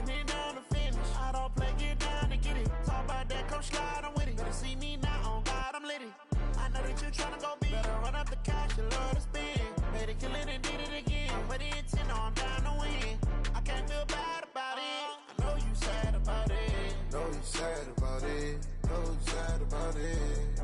putting it down to finish. I don't play, get down to get it. Talk about that, come slide, I'm with it. Better see me now, on God, I'm litty. I know that you tryna go big. Better run up the cash, you love to spend. Made it, kill it, and did it again. I'm with the intent, no, I'm down to win. I can't feel bad about it. I know you sad about it. Know you sad about it. Know you sad about it.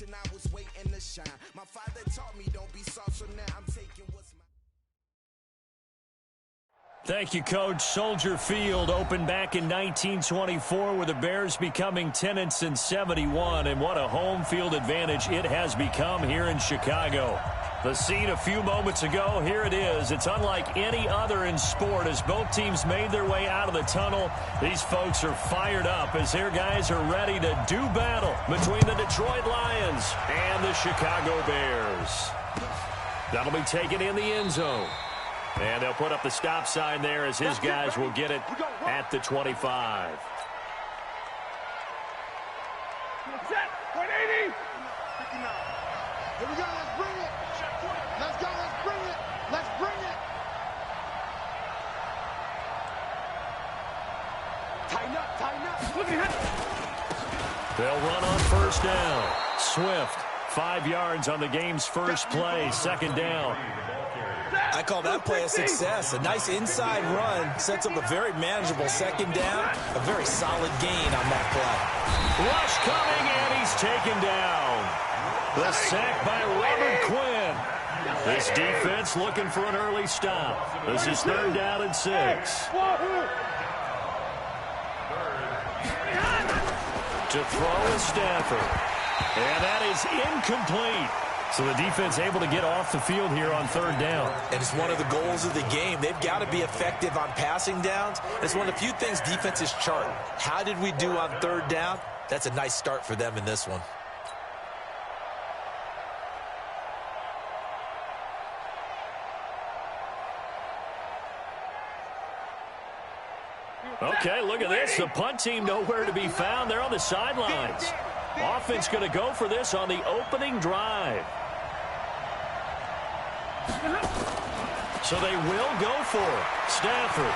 I was waiting to shine. My father taught me don't be soft, so now I'm taking what's mine. Thank you, Coach. Soldier Field opened back in 1924 with the Bears becoming tenants in 71, and what a home field advantage it has become here in Chicago. The scene a few moments ago, here it is. It's unlike any other in sport as both teams made their way out of the tunnel. These folks are fired up as their guys are ready to do battle between the Detroit Lions and the Chicago Bears. That'll be taken in the end zone. And they'll put up the stop sign there as his guys will get it at the 25. Set, 180. Here we go, let's bring it. Let's go, let's bring it. Let's bring it. Tighten up, tighten up. Look at it. They'll run on first down. Swift, 5 yards on the game's first play, second down. I call that play a success. A nice inside run sets up a very manageable second down. A very solid gain on that play. Rush coming, and he's taken down. The sack by Robert Quinn. This defense looking for an early stop. This is third down and 6. To throw is Stafford. And that is incomplete. So the defense able to get off the field here on third down. And it's one of the goals of the game. They've got to be effective on passing downs. It's one of the few things defenses chart. How did we do on third down? That's a nice start for them in this one. Okay, look at this. The punt team nowhere to be found. They're on the sidelines. Offense going to go for this on the opening drive. So they will go for it. Stafford.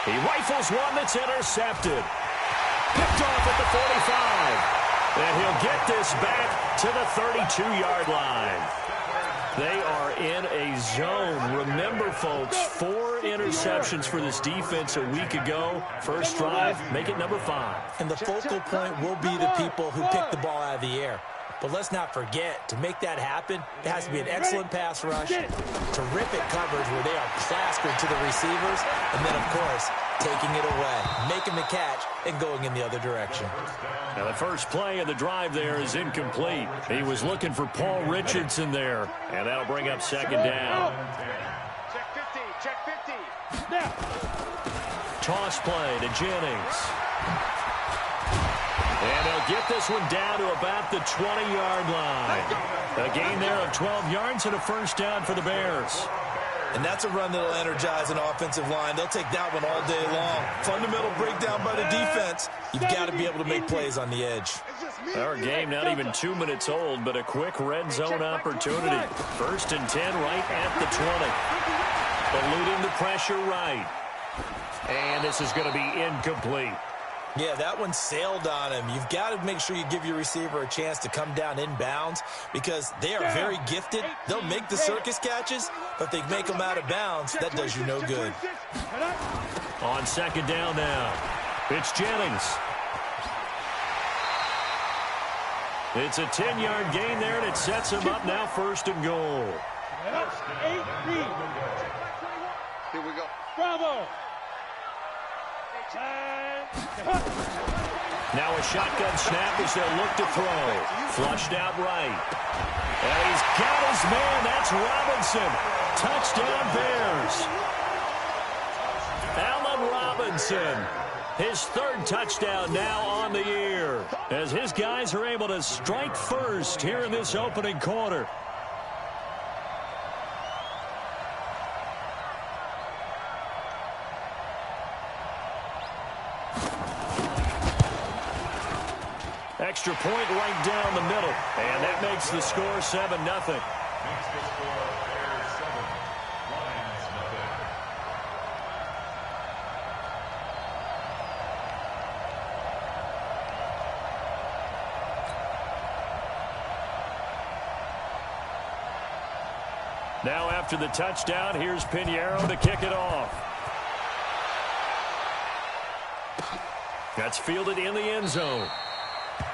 He rifles one that's intercepted. Picked off at the 45. And he'll get this back to the 32-yard line. They are in a zone. Remember, folks, 4 interceptions for this defense a week ago. First drive, make it number 5. And the focal point will be the people who pick the ball out of the air. But let's not forget, to make that happen, it has to be an excellent pass rush, terrific coverage where they are plastered to the receivers, and then, of course, taking it away, making the catch, and going in the other direction. Now, the first play of the drive there is incomplete. He was looking for Paul Richardson there, and that'll bring up second down. Check 50, check 50. Now. Toss play to Jennings. And he'll get this one down to about the 20-yard line. A gain there of 12 yards and a first down for the Bears. And that's a run that'll energize an offensive line. They'll take that one all day long. Fundamental breakdown by the defense. You've got to be able to make plays on the edge. Our game not even 2 minutes old, but a quick red zone opportunity. 1st and 10 right at the 20. Eluding the pressure right. And this is going to be incomplete. Yeah, that one sailed on him. You've got to make sure you give your receiver a chance to come down inbounds because they are very gifted. They'll make the circus catches, but if they make them out of bounds, that does you no good. On second down now, it's Jennings. It's a 10-yard gain there, and it sets him up now 1st and goal. Here we go. Bravo. Now a shotgun snap as they'll look to throw. Flushed out right. And he's got his man. That's Robinson. Touchdown Bears. Allen Robinson. His 3rd touchdown now on the year. As his guys are able to strike first here in this opening quarter. Extra point right down the middle. And that makes the score 7-0. Now after the touchdown, here's Pinheiro to kick it off. That's fielded in the end zone.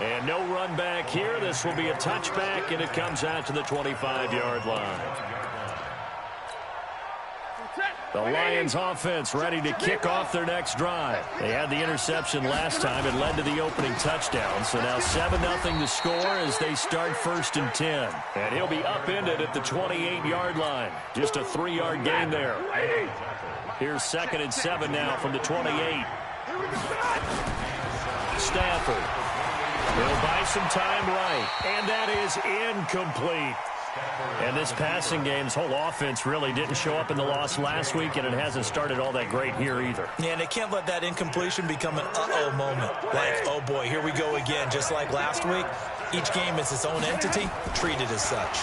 And no run back here. This will be a touchback, and it comes out to the 25-yard line. The Lions offense ready to kick off their next drive. They had the interception last time. It led to the opening touchdown. So now 7-0 to score as they start 1st and 10. And he'll be upended at the 28-yard line. Just a 3-yard gain there. Here's 2nd and 7 now from the 28. Stafford. He'll buy some time right. And that is incomplete. And this passing game's whole offense really didn't show up in the loss last week, and it hasn't started all that great here either. Yeah, and they can't let that incompletion become an uh-oh moment. Like, oh boy, here we go again. Just like last week, each game is its own entity, treated as such.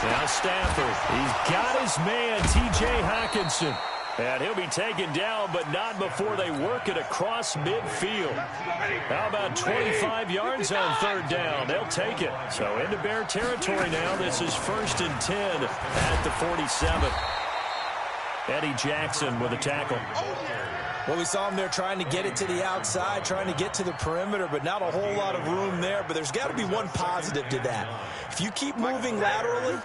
Now Stafford, he's got his man, T.J. Hockenson. And he'll be taken down, but not before they work it across midfield. How about 25 yards on 3rd down? They'll take it. So into Bear territory now. This is 1st and 10 at the 47. Eddie Jackson with a tackle. Well, we saw him there trying to get it to the outside, trying to get to the perimeter, but not a whole lot of room there. But there's got to be one positive to that. If you keep moving laterally,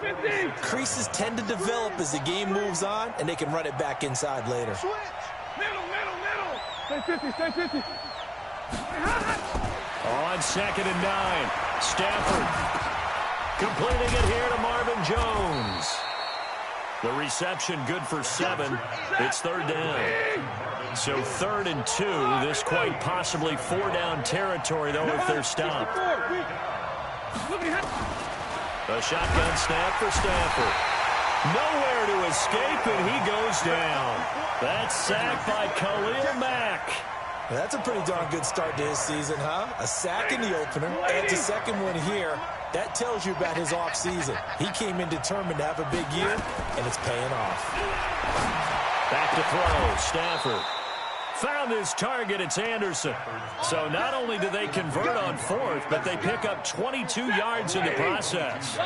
creases tend to develop as the game moves on, and they can run it back inside later. Stay 50, stay 50. On 2nd and 9, Stafford completing it here to Marvin Jones. The reception good for 7. It's 3rd down. So 3rd and 2. This quite possibly 4-down territory, though, if they're stopped. A shotgun snap for Stafford. Nowhere to escape, and he goes down. That's sacked by Khalil Mack. Well, that's a pretty darn good start to his season, huh? A sack in the opener, adds a second one here. That tells you about his offseason. He came in determined to have a big year, and it's paying off. Back to throw. Stafford. Found his target. It's Anderson. So not only do they convert on fourth, but they pick up 22 yards in the process.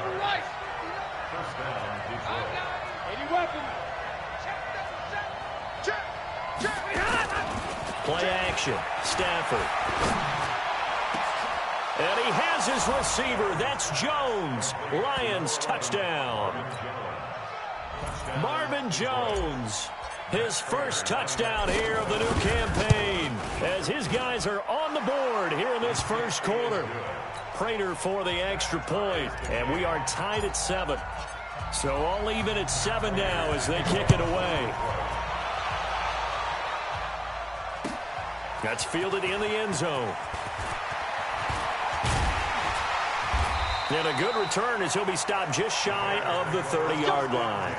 Play action. Stafford. And he has his receiver. That's Jones. Lions touchdown. Marvin Jones. His first touchdown here of the new campaign as his guys are on the board here in this first quarter. Prater for the extra point, and we are tied at 7. So all even at 7 now as they kick it away. That's fielded in the end zone. And a good return as he'll be stopped just shy of the 30-yard line.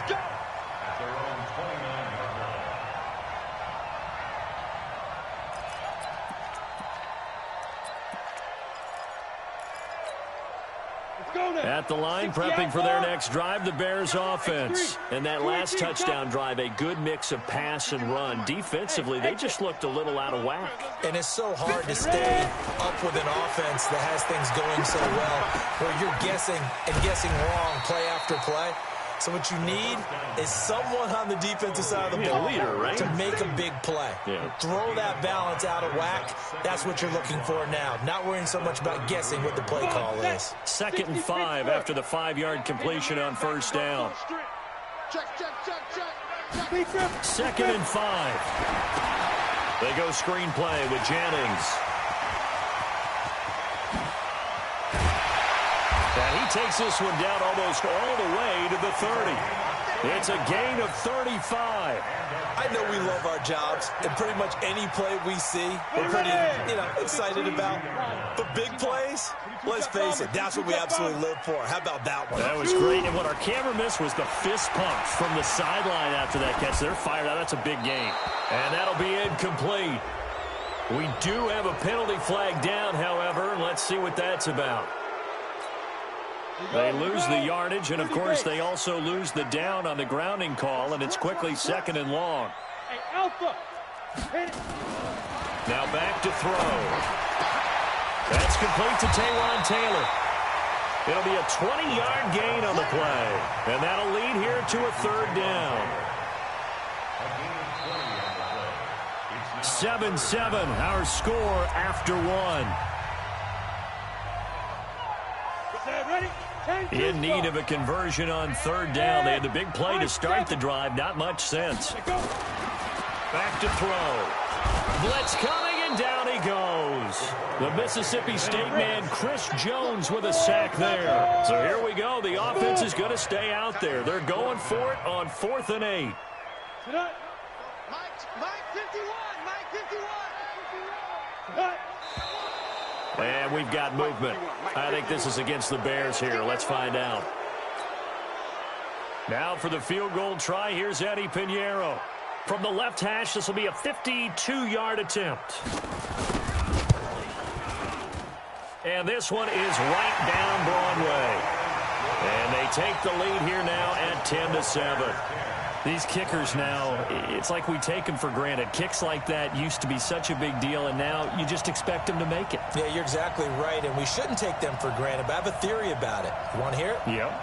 At the line, prepping for their next drive, the Bears offense. And that last touchdown drive, a good mix of pass and run. Defensively, they just looked a little out of whack. And it's so hard to stay up with an offense that has things going so well, where you're guessing and guessing wrong play after play. So what you need is someone on the defensive side of the ball to make a big play. Throw that balance out of whack. That's what you're looking for now. Not worrying so much about guessing what the play call is. 2nd and 5 after the 5-yard completion on first down. 2nd and 5. They go screenplay with Jennings. And he takes this one down almost all the way to the 30. It's a gain of 35. I know we love our jobs, and pretty much any play we see, we're pretty, excited about. But big plays, let's face it, that's what we absolutely live for. How about that one? That was great, and what our camera missed was the fist pump from the sideline after that catch. They're fired out. That's a big gain. And that'll be incomplete. We do have a penalty flag down, however, and let's see what that's about. They lose the yardage, and, of course, they also lose the down on the grounding call, and it's quickly 2nd and long. Now back to throw. That's complete to Taywan Taylor. It'll be a 20-yard gain on the play, and that'll lead here to a 3rd down. 7-7, our score after 1. In need of a conversion on 3rd down. They had the big play to start the drive. Not much sense. Back to throw. Blitz coming, and down he goes. The Mississippi State man, Chris Jones, with a sack there. So here we go. The offense is going to stay out there. They're going for it on 4th and 8. Mike 51. Mike 51. And we've got movement. I think this is against the Bears here. Let's find out. Now for the field goal try, here's Eddie Pinheiro. From the left hash, this will be a 52-yard attempt. And this one is right down Broadway. And they take the lead here now at 10-7. These kickers now, it's like we take them for granted. Kicks like that used to be such a big deal, and now you just expect them to make it. Yeah, you're exactly right, and we shouldn't take them for granted, but I have a theory about it. You want to hear it? Yep.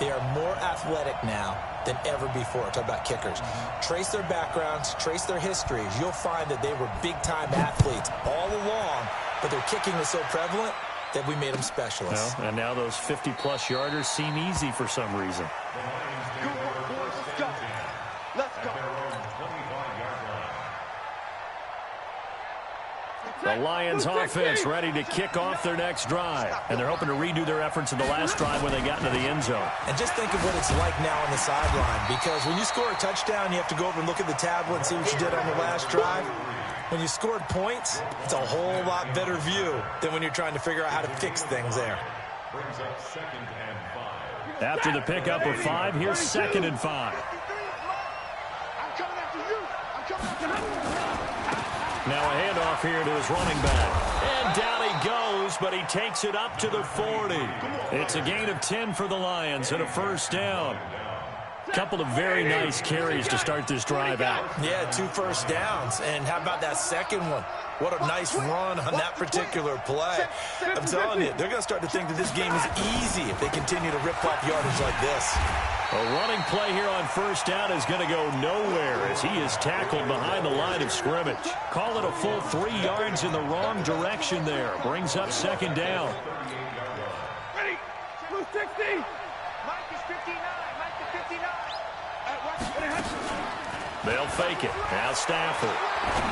They are more athletic now than ever before. Talk about kickers. Trace their backgrounds, trace their histories. You'll find that they were big-time athletes all along, but their kicking was so prevalent that we made them specialists. Well, and now those 50-plus yarders seem easy for some reason. Let's go. The Lions offense ready to kick off their next drive. And they're hoping to redo their efforts in the last drive when they got into the end zone. And just think of what it's like now on the sideline, because when you score a touchdown, you have to go over and look at the tablet and see what you did on the last drive. When you scored points, it's a whole lot better view than when you're trying to figure out how to fix things there. After the pickup of 5, here's 2nd and 5. Now a handoff here to his running back. And down he goes, but he takes it up to the 40. It's a gain of 10 for the Lions and a 1st down. Couple of very nice carries to start this drive out. Yeah, 2 first downs. And how about that second one? What a nice run on that particular play. I'm telling you, they're going to start to think that this game is easy if they continue to rip off yardage like this. A running play here on first down is going to go nowhere as he is tackled behind the line of scrimmage. Call it a full 3 yards in the wrong direction there. Brings up second down. Ready? Blue 60. Mike is 59. Mike is 59. They'll fake it. Now Stafford.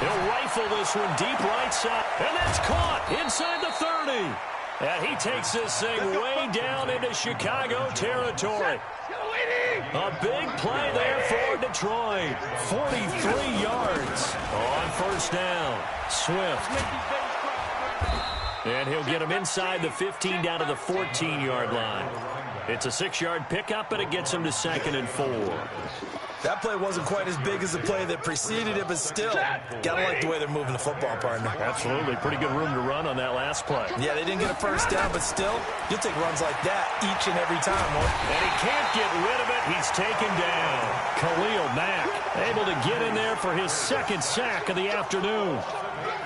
He'll rifle this one deep right side. And that's caught inside the 30. And he takes this thing way down into Chicago territory. A big play there for Detroit. 43 yards on first down. Swift. And he'll get him inside the 15 down to the 14-yard line. It's a 6-yard pickup, and it gets him to 2nd and 4. That play wasn't quite as big as the play that preceded it, but still, gotta like the way they're moving the football, partner. Absolutely. Pretty good room to run on that last play. Yeah, they didn't get a first down, but still, you'll take runs like that each and every time, Mark. And he can't get rid of it. He's taken down. Khalil Mack able to get in there for his 2nd sack of the afternoon.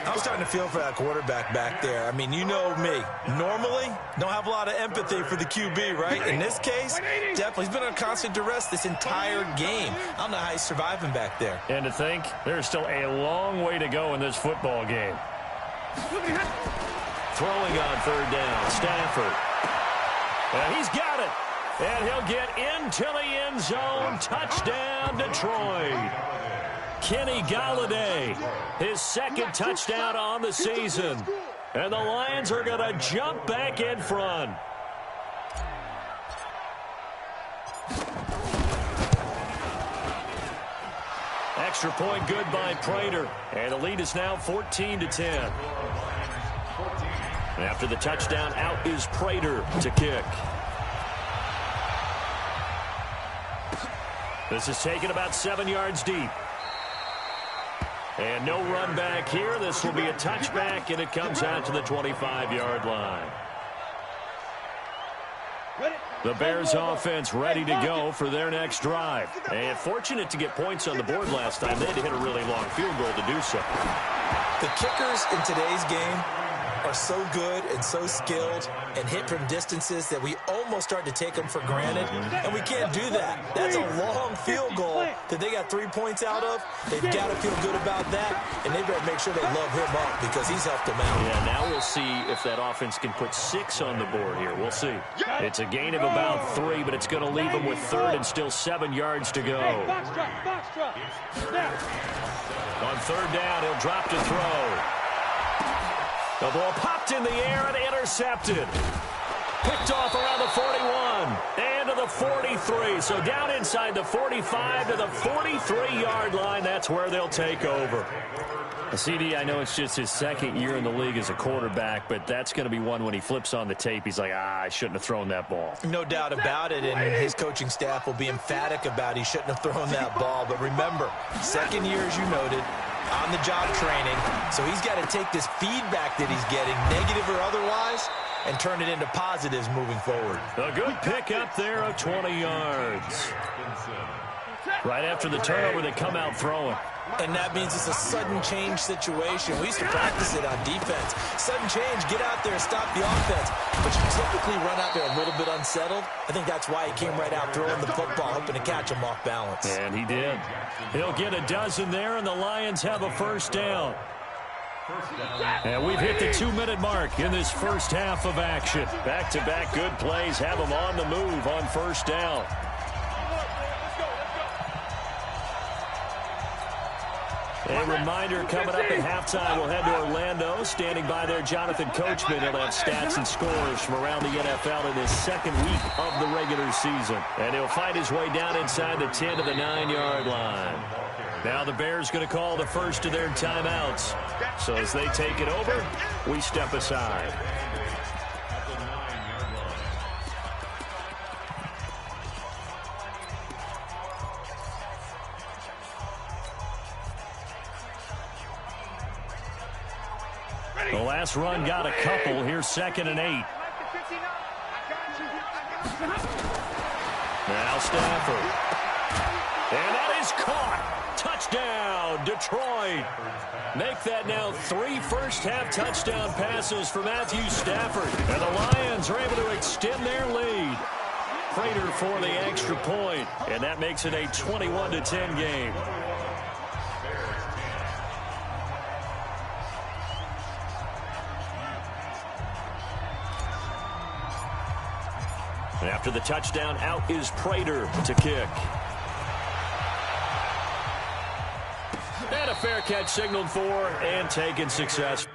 I'm starting to feel for that quarterback back there. I mean, you know me. Normally, don't have a lot of empathy for the QB, right? In this case, definitely. He's been under constant duress this entire game. I don't know how he's surviving back there. And to think, there's still a long way to go in this football game. Throwing on 3rd down, Stafford. And he's got it. And he'll get into the end zone. Touchdown, Detroit. Kenny Golladay, his 2nd touchdown on the season. And the Lions are going to jump back in front. Extra point good by Prater. And the lead is now 14-10. After the touchdown, out is Prater to kick. This is taken about 7 yards deep. And no run back here. This will be a touchback, and it comes out to the 25-yard line. The Bears offense ready to go for their next drive. And fortunate to get points on the board last time. They had to hit a really long field goal to do so. The kickers in today's game are so good and so skilled and hit from distances that we almost start to take them for granted, and we can't do that. That's a long field goal that they got 3 points out of. They've got to feel good about that, and they better make sure they love him up because he's helped them out. Yeah, now we'll see if that offense can put 6 on the board here. We'll see. It's a gain of about 3, but it's going to leave them with 3rd and still 7 yards to go. On 3rd down, he'll drop to throw. The ball popped in the air and intercepted. Picked off around the 41 and to the 43. So down inside the 45 to the 43-yard line. That's where they'll take over. CD, I know it's just his 2nd year in the league as a quarterback, but that's going to be one when he flips on the tape. He's like, I shouldn't have thrown that ball. No doubt about it, and his coaching staff will be emphatic about he shouldn't have thrown that ball. But remember, 2nd year, as you noted, on-the-job training, so he's got to take this feedback that he's getting, negative or otherwise, and turn it into positives moving forward. A good pick up there of 20 yards. Right after the turnover, they come out throwing. And that means it's a sudden change situation. We used to practice it on defense. Sudden change, get out there, stop the offense. But you typically run out there a little bit unsettled. I think that's why he came right out throwing the football, hoping to catch him off balance. And he did. He'll get a dozen there, and the Lions have a first down. And we've hit the 2-minute mark in this first half of action. Back-to-back good plays have them on the move on first down. A reminder, coming up at halftime, we'll head to Orlando. Standing by there, Jonathan Coachman. He'll have stats and scores from around the NFL in his 2nd week of the regular season. And he'll find his way down inside the 10 to the 9-yard line. Now the Bears going to call the first of their timeouts. So as they take it over, we step aside. The last run got a couple. Here's 2nd and 8. Now Stafford. And that is caught. Touchdown, Detroit. Make that now 3 first-half touchdown passes for Matthew Stafford. And the Lions are able to extend their lead. Prater for the extra point, and that makes it a 21-10 game. And after the touchdown, out is Prater to kick. And a fair catch signaled for and taken successfully.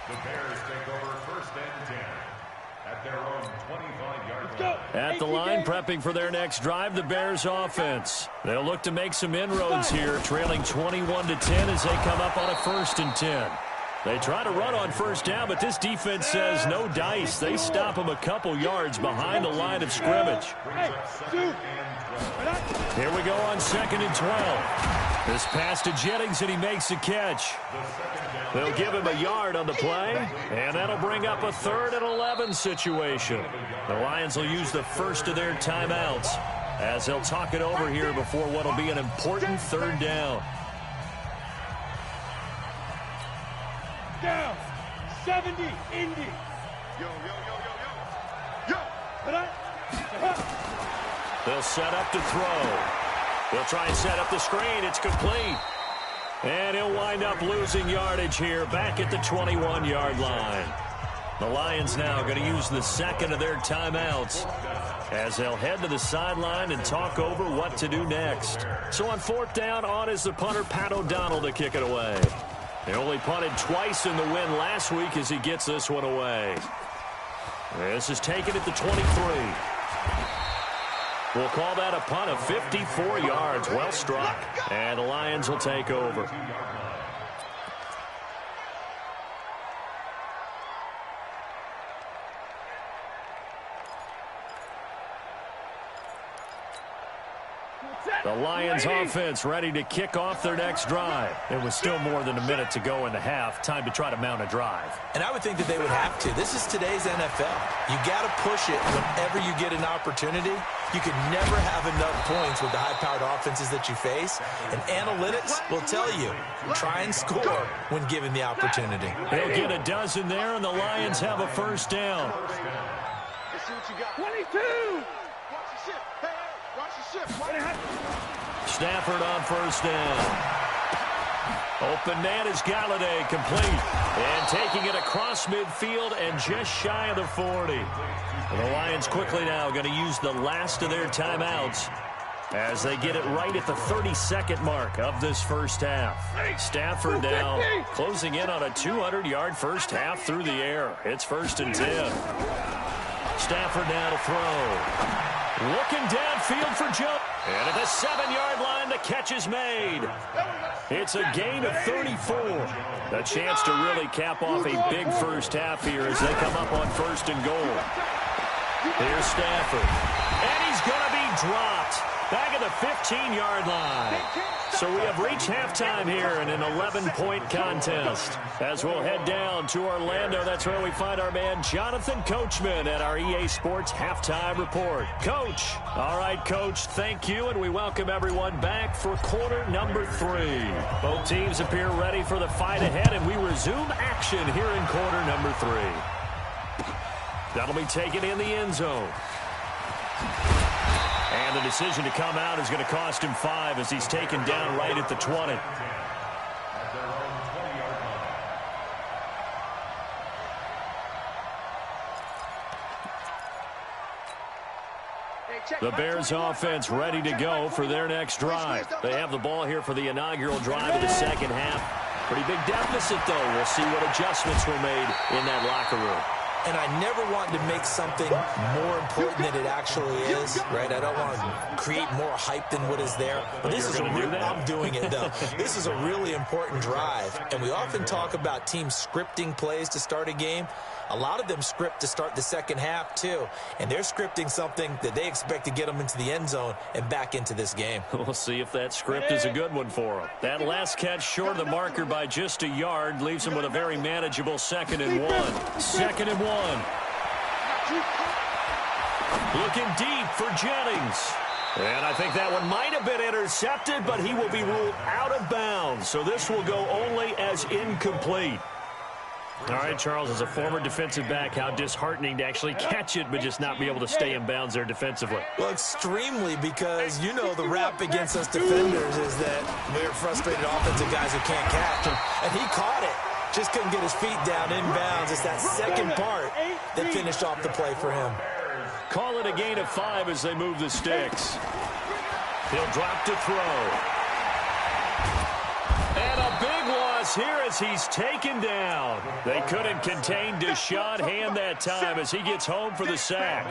The Bears take over 1st and 10 at their own 25-yard line. At the line, prepping for their next drive, the Bears offense. They'll look to make some inroads here, trailing 21-10 as they come up on a 1st and 10. They try to run on 1st down, but this defense says no dice. They stop them a couple yards behind the line of scrimmage. Here we go on 2nd and 12. This pass to Jennings, and he makes the catch. They'll give him a yard on the play, and that'll bring up a 3rd and 11 situation. The Lions will use the first of their timeouts as they'll talk it over here before what will be an important 3rd down. Down. 70, Indy. Yo. They'll set up to throw. They'll try and set up the screen. It's complete. And he'll wind up losing yardage here back at the 21-yard line. The Lions now going to use the 2nd of their timeouts as they'll head to the sideline and talk over what to do next. So on 4th down, on is the punter, Pat O'Donnell, to kick it away. They only punted twice in the win last week as he gets this one away. This is taken at the 23. We'll call that a punt of 54 yards. Well struck. And the Lions will take over. The Lions offense ready to kick off their next drive. It was still more than a minute to go in the half. Time to try to mount a drive. And I would think that they would have to. This is today's NFL. You got to push it whenever you get an opportunity. You can never have enough points with the high-powered offenses that you face. And analytics will tell you, try and score when given the opportunity. They'll get a dozen there, and the Lions have a 1st down. Let's see what you got. 22. Watch the ship. Hey, watch the ship. Stafford on 1st down. Open man is Galladay, complete. And taking it across midfield and just shy of the 40. And the Lions quickly now going to use the last of their timeouts as they get it right at the 32nd mark of this 1st half. Stafford now closing in on a 200-yard 1st half through the air. It's 1st and 10. Stafford now to throw. Looking downfield for Joe. And at the 7-yard line, the catch is made. It's a gain of 34. A chance to really cap off a big 1st half here as they come up on 1st and goal. Here's Stafford. And he's going to be dropped back at the 15-yard line. So we have reached halftime here in an 11-point contest. As we'll head down to Orlando, that's where we find our man Jonathan Coachman at our EA Sports Halftime Report. Coach. All right, Coach, thank you, and we welcome everyone back for quarter number 3. Both teams appear ready for the fight ahead, and we resume action here in quarter number 3. That'll be taken in the end zone. And the decision to come out is going to cost him 5 as he's taken down right at the 20. The Bears offense ready to go for their next drive. They have the ball here for the inaugural drive of the 2nd half. Pretty big deficit, though. We'll see what adjustments were made in that locker room. and I never want to make something more important than it actually is, right? I don't want to create more hype than what is there. But this is I'm doing it, though. This is a really important drive, and we often talk about teams scripting plays to start a game. A lot of them script to start the second half, too, and they're scripting something that they expect to get them into the end zone and back into this game. We'll see if that script is a good one for them. That last catch short of the marker by just a yard leaves them with a very manageable 2nd and 1. 2nd and 1. Looking deep for Jennings. And I think that one might have been intercepted, but he will be ruled out of bounds. So this will go only as incomplete. All right, Charles, as a former defensive back, how disheartening to actually catch it but just not be able to stay in bounds there defensively. Well, extremely, because you know the rap against us defenders is that we're frustrated offensive guys who can't catch. And he caught it. Just couldn't get his feet down in bounds. It's that second part that finished off the play for him. Call it a gain of 5 as they move the sticks. He'll drop to throw. And a big loss here as he's taken down. They couldn't contain Deshaun Hand that time as he gets home for the sack.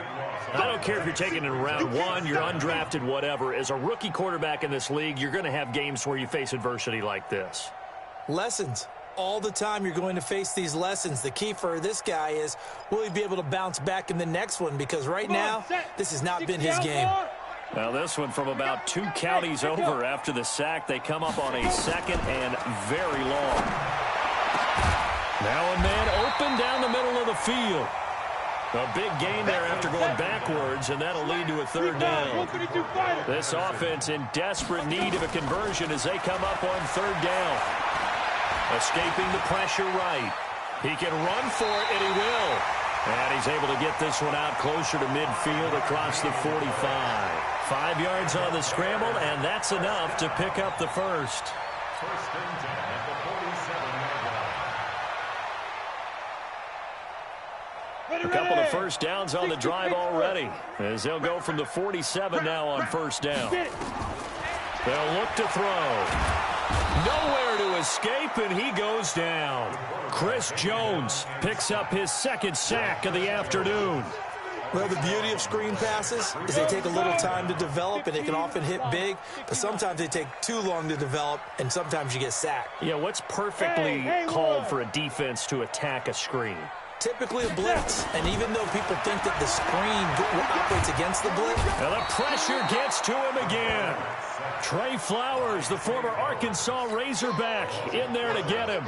I don't care if you're taking it in round 1, you're undrafted, whatever. As a rookie quarterback in this league, you're going to have games where you face adversity like this. Lessons. All the time you're going to face these lessons. The key for this guy is, will he be able to bounce back in the next one? Because right now, this has not been his game. Now this one from about 2 counties over after the sack. They come up on a 2nd and very long. Now a man open down the middle of the field. A big gain there after going backwards, and that'll lead to a 3rd down. This offense in desperate need of a conversion as they come up on 3rd down. Escaping the pressure right. He can run for it, and he will. And he's able to get this one out closer to midfield across the 45. 5 yards on the scramble, and that's enough to pick up the first. 1st and 10 at the 47-yard line. A couple of first downs on the drive already, as they'll go from the 47 now on 1st down. They'll look to throw. Nowhere to escape, and he goes down. Chris Jones picks up his 2nd sack of the afternoon. Well, the beauty of screen passes is they take a little time to develop, and they can often hit big, but sometimes they take too long to develop, and sometimes you get sacked. Yeah, what's perfectly called for a defense to attack a screen? Typically a blitz, and even though people think that the screen operates against the blitz. And the pressure gets to him again. Trey Flowers, the former Arkansas Razorback, in there to get him.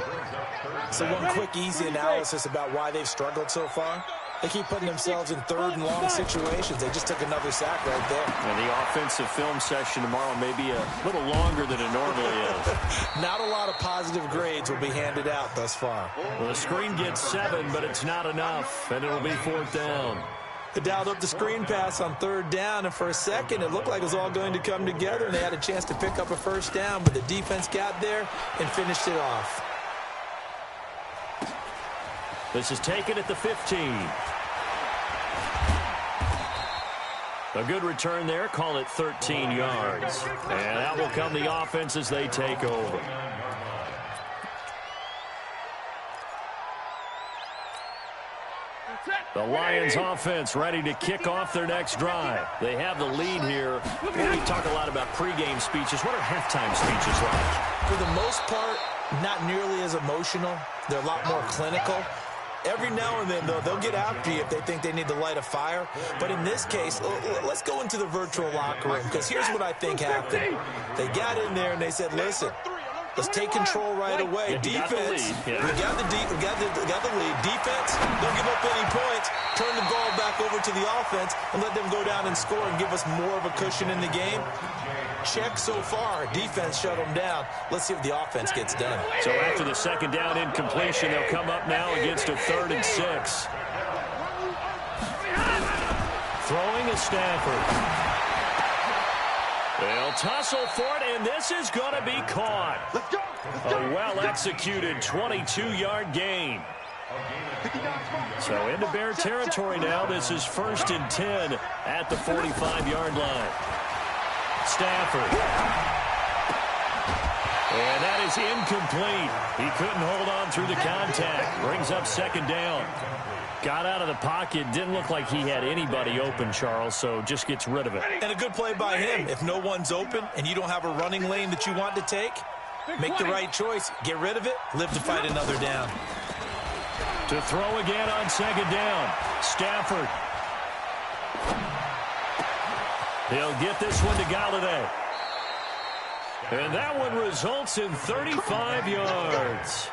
So one quick, easy analysis about why they've struggled so far. They keep putting themselves in 3rd and long situations. They just took another sack right there. And the offensive film session tomorrow may be a little longer than it normally is. Not a lot of positive grades will be handed out thus far. Well, the screen gets 7, but it's not enough, and it'll be 4th down. They dialed up the screen pass on 3rd down, and for a second, it looked like it was all going to come together, and they had a chance to pick up a 1st down, but the defense got there and finished it off. This is taken at the 15. A good return there. Call it 13 yards. And out will come the offense as they take over. The Lions offense ready to kick off their next drive. They have the lead here. We talk a lot about pregame speeches. What are halftime speeches like? For the most part, not nearly as emotional. They're a lot more clinical. Every now and then, though, they'll get after you if they think they need to light a fire. But in this case, let's go into the virtual locker room, because here's what I think happened. They got in there and they said, listen, let's take control right away. Defense, we got the lead. Defense, don't give up any points. Turn the ball back over to the offense and let them go down and score and give us more of a cushion in the game. Check so far. Defense shut them down. Let's see if the offense gets done. So after the 2nd down incompletion, they'll come up now against a 3rd and 6. Throwing is Stafford. They'll tussle for it, and this is going to be caught. A well-executed 22-yard gain. So into Bear territory now. This is 1st and 10 at the 45-yard line. Stafford. And that is incomplete. He couldn't hold on through the contact. Brings up second down. Got out of the pocket. Didn't look like he had anybody open, Charles, so just gets rid of it. And a good play by him. If no one's open and you don't have a running lane that you want to take, make the right choice. Get rid of it. Live to fight another down. To throw again on second down. Stafford. He'll get this one to Galladay. And that one results in 35 yards.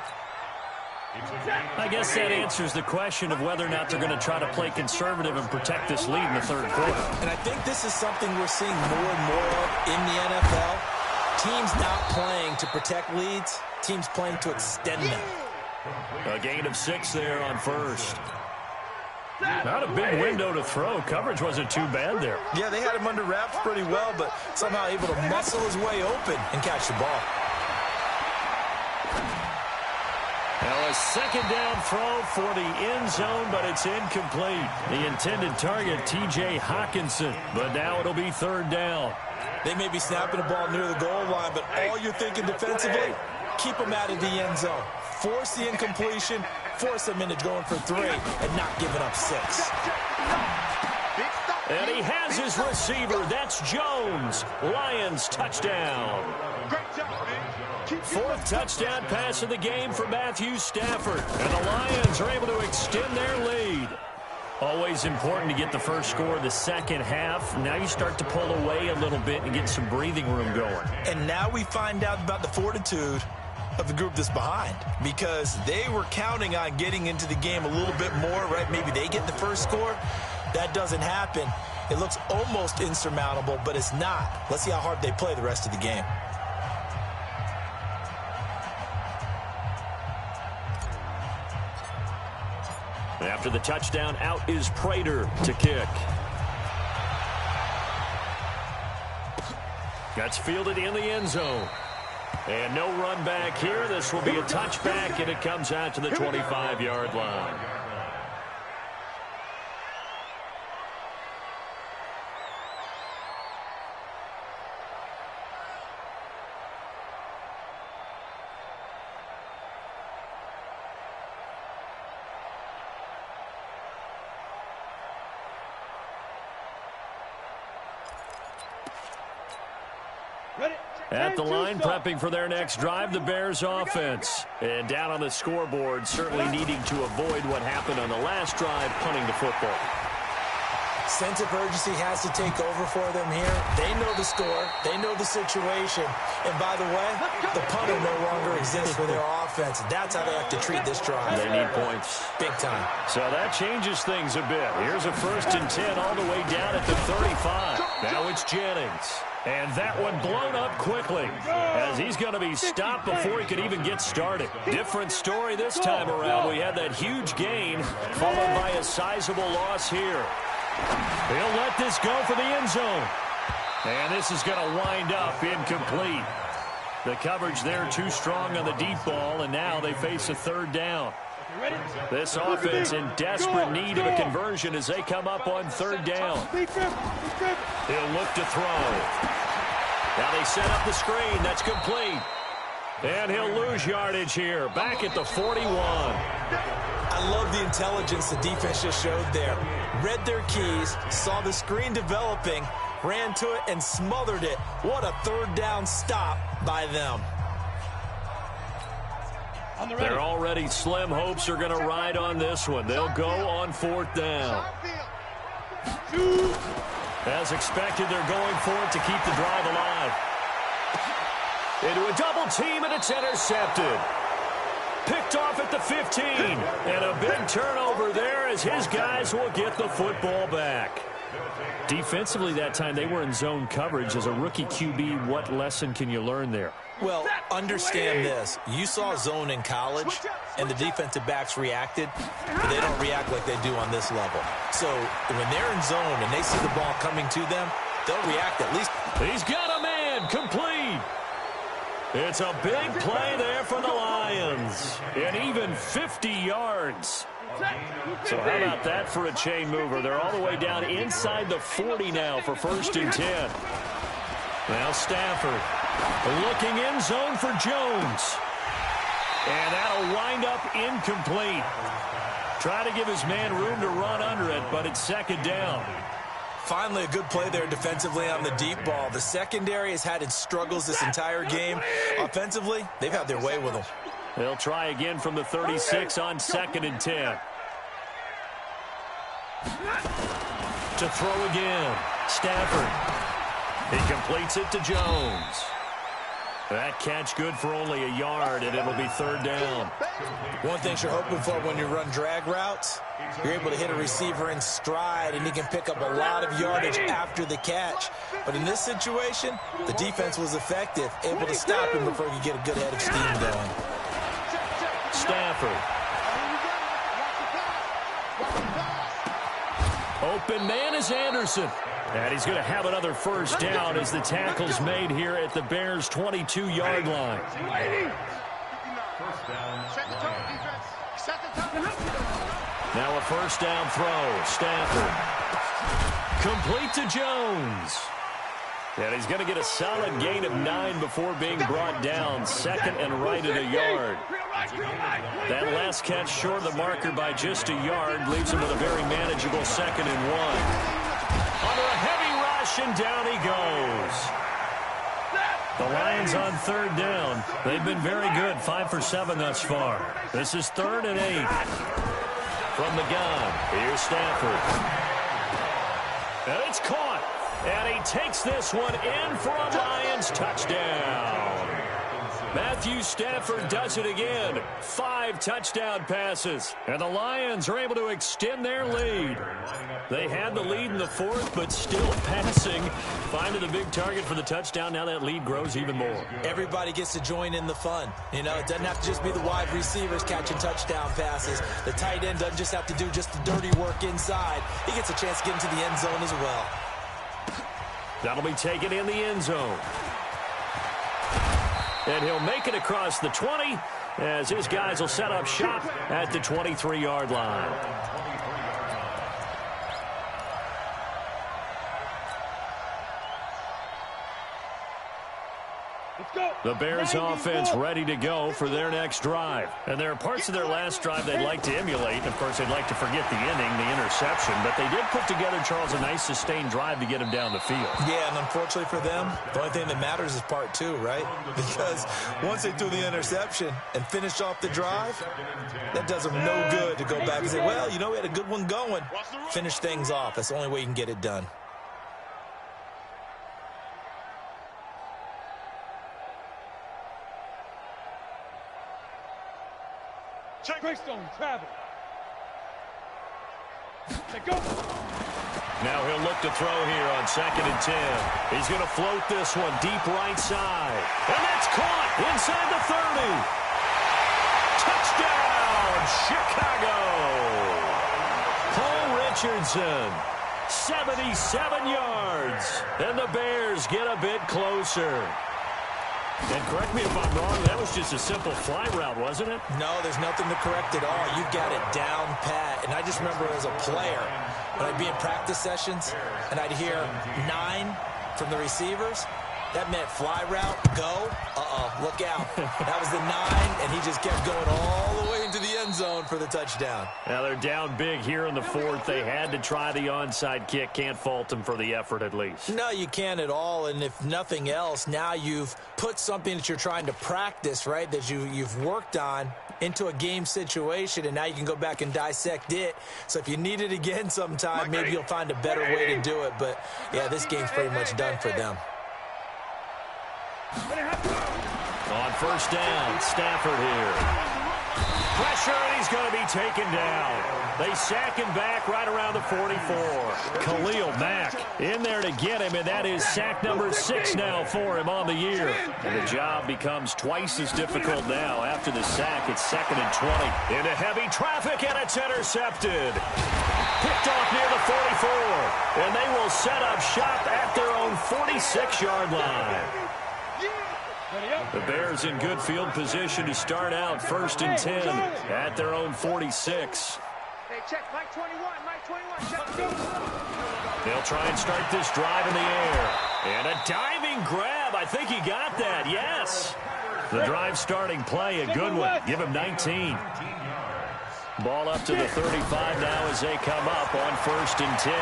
I guess that answers the question of whether or not they're going to try to play conservative and protect this lead in the third quarter. And I think this is something we're seeing more and more of in the NFL. Teams not playing to protect leads, teams playing to extend them. A gain of 6 there on first. Not a big window to throw. Coverage wasn't too bad there. Yeah, they had him under wraps pretty well, but somehow able to muscle his way open and catch the ball. Now a second down throw for the end zone, but it's incomplete. The intended target, T.J. Hockenson, but now it'll be third down. They may be snapping the ball near the goal line, but all you're thinking defensively, keep them out of the end zone. Force the incompletion, force them into going for 3, and not giving up 6. And he has his receiver. That's Jones. Lions touchdown. Fourth touchdown pass of the game for Matthew Stafford. And the Lions are able to extend their lead. Always important to get the first score of the second half. Now you start to pull away a little bit and get some breathing room going. And now we find out about the fortitude of the group that's behind, because they were counting on getting into the game a little bit more, right? Maybe they get the first score. That doesn't happen. It looks almost insurmountable, but it's not. Let's see how hard they play the rest of the game. After the touchdown, out is Prater to kick. That's fielded in the end zone. And no run back here. This will be a touchback, and it comes out to the 25-yard line. At the line, prepping for their next drive, the Bears offense. And down on the scoreboard, certainly needing to avoid what happened on the last drive, punting the football. Sense of urgency has to take over for them here. They know the score. They know the situation. And by the way, the punter no longer exists for their offense. That's how they have to treat this drive. They need points. Big time. So that changes things a bit. Here's a 1st and 10 all the way down at the 35. Now it's Jennings. And that one blown up quickly as he's going to be stopped before he could even get started. Different story this time around. We had that huge gain followed by a sizable loss here. He'll let this go for the end zone. And this is going to wind up incomplete. The coverage there too strong on the deep ball, and now they face a third down. This offense in desperate need of a conversion as they come up on third down. He'll look to throw. Now they set up the screen. That's complete. And he'll lose yardage here. Back at the 41. I love the intelligence the defense just showed there. Read their keys, saw the screen developing, ran to it, and smothered it. What a third down stop by them. Their already slim hopes are going to ride on this one. They'll go on 4th down. As expected, they're going for it to keep the drive alive. Into a double team, and it's intercepted. Picked off at the 15. And a big turnover there as his guys will get the football back. Defensively that time, they were in zone coverage. As a rookie QB, what lesson can you learn there? Well, understand this. You saw zone in college, and the defensive backs reacted, but they don't react like they do on this level. So when they're in zone and they see the ball coming to them, they'll react at least. He's got a man, complete. It's a big play there for the Lions. And even 50 yards. So how about that for a chain mover? They're all the way down inside the 40 now for 1st and 10. Now Stafford. Looking end zone for Jones. And that'll wind up incomplete. Try to give his man room to run under it, but it's second down. Finally, a good play there defensively on the deep ball. The secondary has had its struggles this entire game. Offensively, they've had their way with them. They'll try again from the 36 on 2nd and 10. To throw again. Stafford. He completes it to Jones. That catch good for only a yard, and it'll be 3rd down. One thing you're hoping for when you run drag routes, you're able to hit a receiver in stride, and he can pick up a lot of yardage after the catch. But in this situation, the defense was effective, able to stop him before he could get a good head of steam going. Stafford. Open man is Anderson. And he's going to have another first down as the tackle's made here at the Bears' 22-yard line. Now a first down throw. Stafford. Complete to Jones. And he's going to get a solid gain of 9 before being brought down. 2nd and right at a yard. That last catch short of the marker by just a yard leaves him with a very manageable 2nd and 1. Under a heavy rush, and down he goes. The Lions on 3rd down. They've been very good, 5 for 7 thus far. This is 3rd and 8. From the gun, here's Stafford. And it's caught. And he takes this one in for a Lions touchdown. Matthew Stafford does it again. 5 touchdown passes. And the Lions are able to extend their lead. They had the lead in the 4th, but still passing. Finding the big target for the touchdown. Now that lead grows even more. Everybody gets to join in the fun. You know, it doesn't have to just be the wide receivers catching touchdown passes. The tight end doesn't just have to do just the dirty work inside. He gets a chance to get into the end zone as well. That'll be taken in the end zone. And he'll make it across the 20 as his guys will set up shop at the 23-yard line. The Bears offense ready to go for their next drive. And there are parts of their last drive they'd like to emulate. And, of course, they'd like to forget the inning, the interception. But they did put together, Charles, a nice sustained drive to get him down the field. Yeah, and unfortunately for them, the only thing that matters is part 2, right? Because once they threw the interception and finished off the drive, that does them no good to go back and say, well, you know, we had a good one going. Finish things off. That's the only way you can get it done. Greystone, travel. Go. Now he'll look to throw here on 2nd and 10. He's going to float this one deep right side. And that's caught inside the 30. Touchdown, Chicago. Paul Richardson, 77 yards. And the Bears get a bit closer. And correct me if I'm wrong, that was just a simple fly route, wasn't it? No, there's nothing to correct at all. You've got it down pat. And I just remember as a player, when I'd be in practice sessions, and I'd hear 9 from the receivers, that meant fly route, go, look out. That was the 9, and he just kept going all the way into the end zone for the touchdown. Now they're down big here in the 4th. They had to try the onside kick. Can't fault them for the effort at least. No, you can't at all, and if nothing else, now you've put something that you're trying to practice, right, that you've worked on into a game situation, and now you can go back and dissect it. So if you need it again sometime, maybe you'll find a better way to do it. But, yeah, this game's pretty much done for them. On first down, Stafford here. Pressure, and he's going to be taken down. They sack him back right around the 44. Khalil Mack in there to get him, and that is sack number 6 now for him on the year. And the job becomes twice as difficult now. After the sack, it's 2nd and 20. Into heavy traffic, and it's intercepted. Picked off near the 44. And they will set up shop at their own 46-yard line. The Bears in good field position to start out 1st and 10 at their own 46. Hey, check, Mike 21, check, go. They'll try and start this drive in the air. And a diving grab. I I think he got that, yes. The drive starting play, a good one. Give him 19. Ball up to the 35 now as they come up on 1st and 10.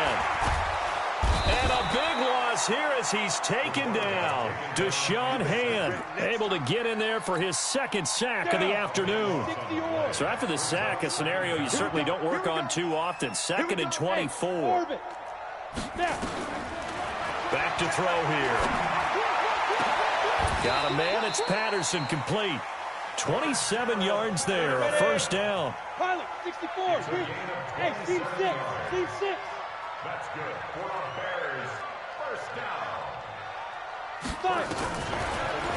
And a big loss here as he's taken down. Da'Shawn Hand able to get in there for his 2nd sack of the afternoon. So after the sack, a scenario you certainly don't work on too often. 2nd and 24. Back to throw here. Got a man. It's Patterson, complete. 27 yards there, a 1st down. Pilot, 64. Hey, team 6. Team 6. That's good for the Bears. 1st down. 5.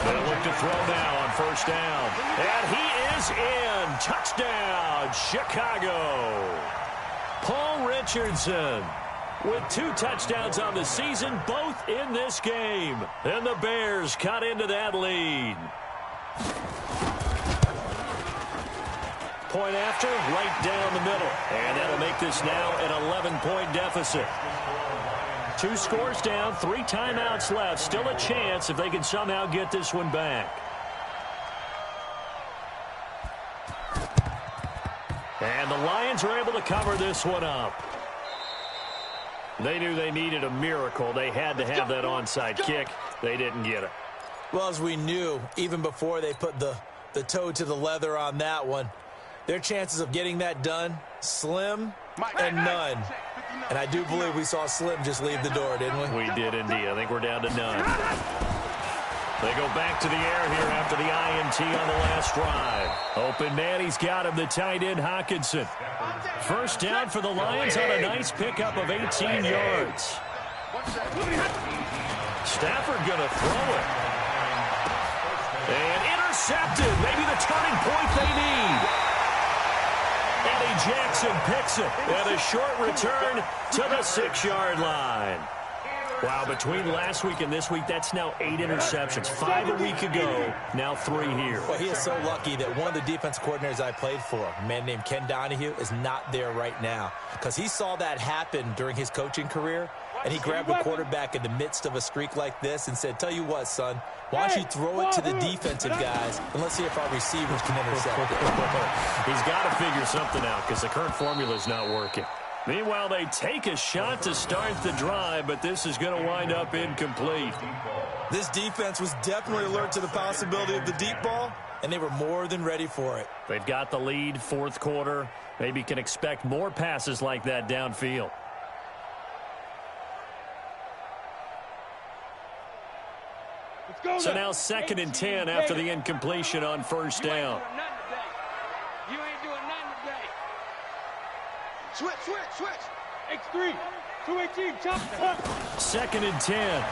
They'll look to throw now on 1st down. And he is in. Touchdown, Chicago. Paul Richardson with 2 touchdowns on the season, both in this game. And the Bears cut into that lead. Point after, right down the middle. And that'll make this now an 11-point deficit. 2 scores down, 3 timeouts left. Still a chance if they can somehow get this one back. And the Lions are able to cover this one up. They knew they needed a miracle. They had to have that onside kick. They didn't get it. Well, as we knew, even before they put the toe to the leather on that one, their chances of getting that done, slim and none. And I do believe we saw Slim just leave the door, didn't we? We did indeed. I think we're down to none. They go back to the air here after the INT on the last drive. Open man, he's got him, the tight end Hockenson. 1st down for the Lions on a nice pickup of 18 yards. Stafford going to throw it. And intercepted. Maybe the turning point they need. Eddie Jackson picks it. And a short return to the 6-yard line. Wow, between last week and this week, that's now 8 interceptions. 5 a week ago, now 3 here. Well, he is so lucky that one of the defense coordinators I played for, a man named Ken Donahue, is not there right now. Because he saw that happen during his coaching career, and he grabbed the quarterback in the midst of a streak like this and said, tell you what, son, why don't you throw it to the defensive guys, and let's see if our receivers can intercept it. He's got to figure something out because the current formula is not working. Meanwhile, they take a shot to start the drive, but this is going to wind up incomplete. This defense was definitely alert to the possibility of the deep ball, and they were more than ready for it. They've got the lead, 4th quarter. Maybe can expect more passes like that downfield. So now 2nd and 10 after the incompletion on 1st down. You ain't doing nothing today. Switch. X3. 218. Chop. 2nd and 10.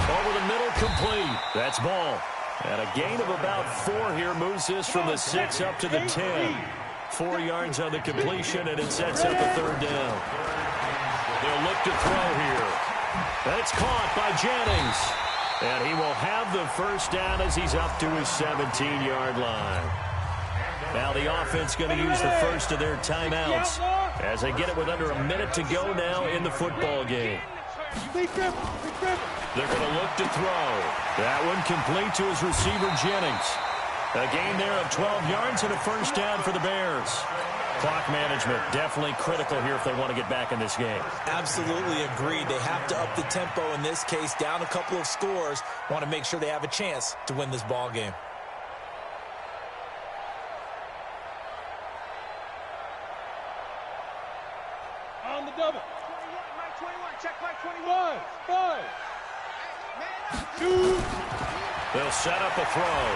Over the middle, complete. That's ball. And a gain of about 4 here moves this from the 6 up to the 10. 4 yards on the completion, and it sets up a 3rd down. They'll look to throw here. And it's caught by Jennings. And he will have the 1st down as he's up to his 17-yard line. Now the offense going to use the first of their timeouts as they get it with under a minute to go now in the football game. They're going to look to throw. That one complete to his receiver, Jennings. A gain there of 12 yards and a 1st down for the Bears. Clock management definitely critical here if they want to get back in this game. Absolutely agreed. They have to up the tempo in this case, down a couple of scores. Want to make sure they have a chance to win this ball game. On the double. 21, check my 21. 5. 2. They'll set up a throw.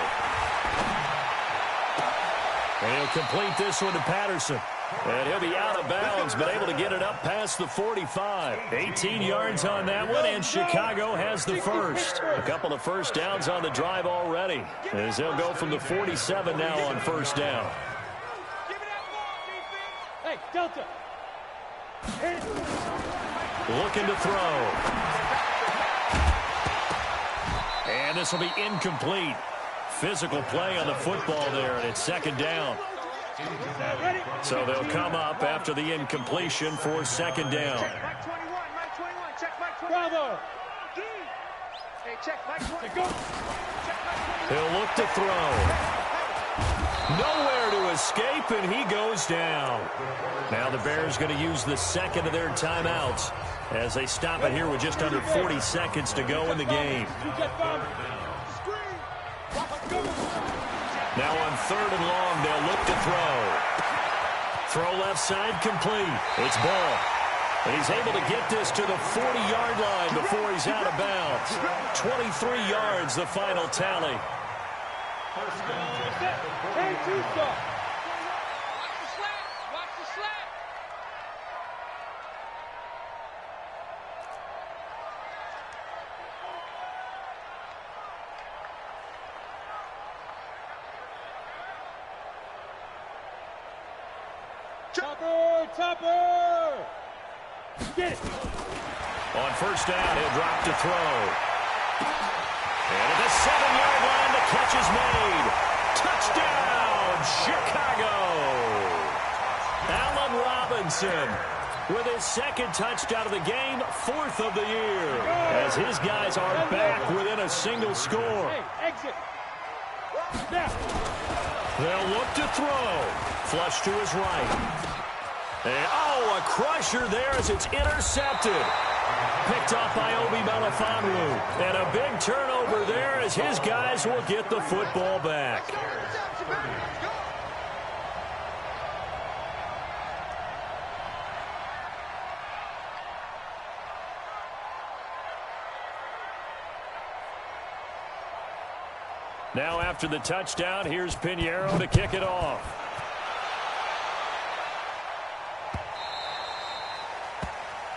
And he'll complete this one to Patterson. And he'll be out of bounds, but able to get it up past the 45. 18 yards on that one, and Chicago has the first. A couple of 1st downs on the drive already, as they'll go from the 47 now on 1st down. Hey, Delta. Looking to throw. And this will be incomplete. Physical play on the football there, and it's 2nd down. So they'll come up after the incompletion for 2nd down. Bravo. He'll look to throw. Nowhere to escape, and he goes down. Now the Bears going to use the second of their timeouts as they stop it here with just under 40 seconds to go in the game. Now on 3rd and long, they'll look to throw. Throw left side complete. It's Ball. And he's able to get this to the 40-yard line before he's out of bounds. 23 yards, the final tally. Topper! Get it! On 1st down, he'll drop to throw. And at the 7-yard line, the catch is made. Touchdown, Chicago! Allen Robinson with his 2nd touchdown of the game, 4th of the year, as his guys are back within a single score. Exit! Now! They'll look to throw. Flush to his right. And, a crusher there as it's intercepted. Picked off by Obi Melifonwu. And a big turnover there as his guys will get the football back. Now after the touchdown, here's Pinheiro to kick it off.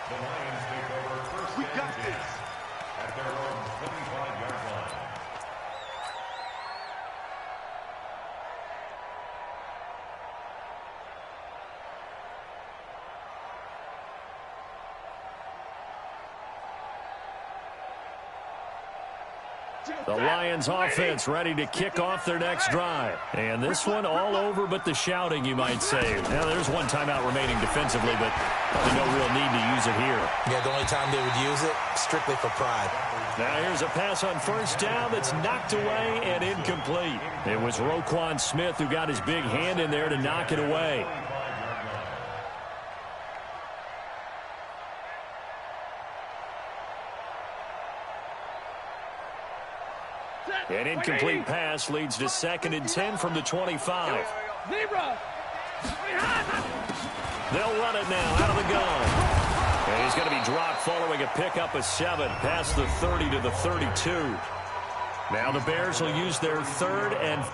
The Lions take over 1st and 10 at their own 25-yard line. The Lions offense ready to kick off their next drive. And this one all over but the shouting, you might say. Now, there's one timeout remaining defensively, but probably no real need to use it here. Yeah, the only time they would use it, strictly for pride. Now here's a pass on 1st down that's knocked away and incomplete. It was Roquan Smith who got his big hand in there to knock it away. An incomplete pass leads to 2nd and 10 from the 25. They'll run it now out of the gun. And he's going to be dropped following a pickup of 7 past the 30 to the 32. Now the Bears will use their 3rd and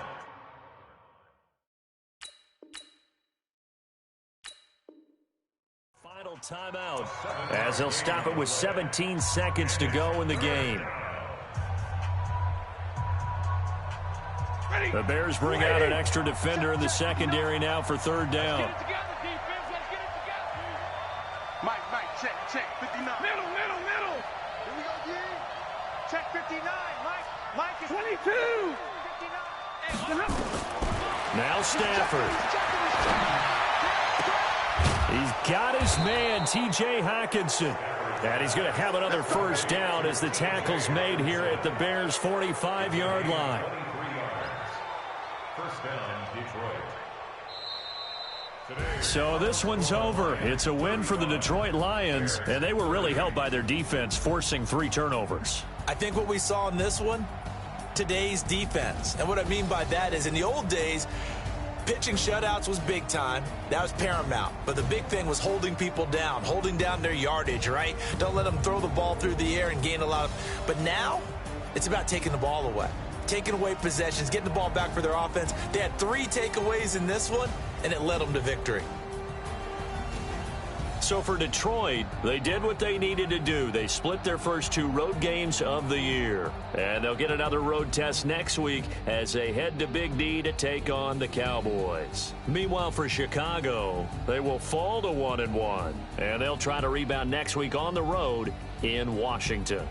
final timeout as they'll stop it with 17 seconds to go in the game. The Bears bring out an extra defender in the secondary now for 3rd down. Let's get it together, defense. Let's get it together. Mike, check. 59. Middle. Here we go, D. Check 59. Mike is 22. 59. Now Stafford. He's got his man, T.J. Hockenson. And he's going to have another 1st down as the tackle's made here at the Bears' 45-yard line. 1st down, Detroit. So this one's over. It's a win for the Detroit Lions, and they were really helped by their defense, forcing 3 turnovers. I think what we saw in this one, today's defense. And what I mean by that is in the old days, pitching shutouts was big time. That was paramount. But the big thing was holding people down, holding down their yardage, right? Don't let them throw the ball through the air and gain a lot of... But now, it's about taking the ball away. Taking away possessions, getting the ball back for their offense. They had 3 takeaways in this one, and it led them to victory. So for Detroit, they did what they needed to do. They split their first 2 road games of the year. And they'll get another road test next week as they head to Big D to take on the Cowboys. Meanwhile, for Chicago, they will fall to 1-1. And they'll try to rebound next week on the road in Washington.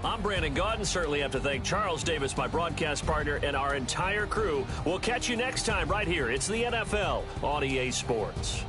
I'm Brandon Gaudin. Certainly have to thank Charles Davis, my broadcast partner, and our entire crew. We'll catch you next time right here. It's the NFL on EA Sports.